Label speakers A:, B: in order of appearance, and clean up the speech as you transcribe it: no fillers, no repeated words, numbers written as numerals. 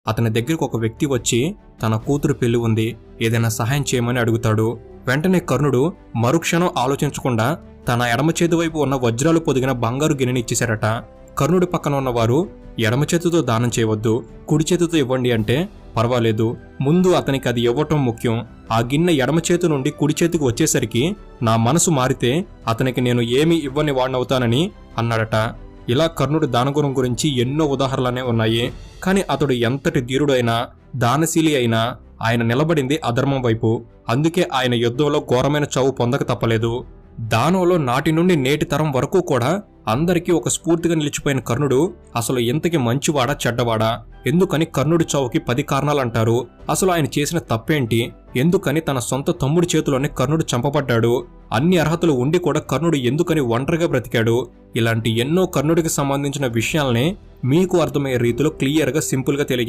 A: అతని దగ్గరకు ఒక వ్యక్తి వచ్చి తన కూతురు పెళ్లి ఉంది, ఏదైనా సహాయం చేయమని అడుగుతాడు. వెంటనే కర్ణుడు మరుక్షణం ఆలోచించకుండా తన ఎడమ చేతి వైపు ఉన్న వజ్రాలు పొదిగిన బంగారు గిన్నెని ఇచ్చేశారట. కర్ణుడి పక్కన ఉన్నవారు ఎడమ చేతితో దానం చేయవద్దు, కుడి చేతితో ఇవ్వండి అంటే పర్వాలేదు, ముందు అతనికి అది ఇవ్వటం ముఖ్యం. ఆ గిన్నె ఎడమ చేతి నుండి కుడి చేతికి వచ్చేసరికి నా మనసు మారితే అతనికి నేను ఏమీ ఇవ్వని వాడినవుతానని అన్నాడట. ఇలా కర్ణుడి దానగుణం గురించి ఎన్నో ఉదాహరణలనే ఉన్నాయి. కానీ అతడు ఎంతటి ధీరుడు అయినా, దానశీలి అయినా ఆయన నిలబడింది అధర్మం వైపు. అందుకే ఆయన యుద్ధంలో ఘోరమైన చావు పొందక తప్పలేదు. దానంలో నాటి నుండి నేటి తరం వరకు కూడా అందరికీ ఒక స్ఫూర్తిగా నిలిచిపోయిన కర్ణుడు అసలు ఇంతకి మంచివాడా చెడ్డవాడా? ఎందుకని కర్ణుడి చావుకి 10 కారణాలంటారు. అసలు ఆయన చేసిన తప్పేంటి? ఎందుకని తన సొంత తమ్ముడి చేతిలోనే కర్ణుడు చంపబడ్డాడు? అన్ని అర్హతలు ఉండి కూడా కర్ణుడు ఎందుకని ఒంటరిగా బ్రతికాడు? ఇలాంటి ఎన్నో కర్ణుడికి సంబంధించిన విషయాల్ని మీకు అర్థమయ్యే రీతిలో క్లియర్గా సింపుల్గా తెలియజేస్తాను.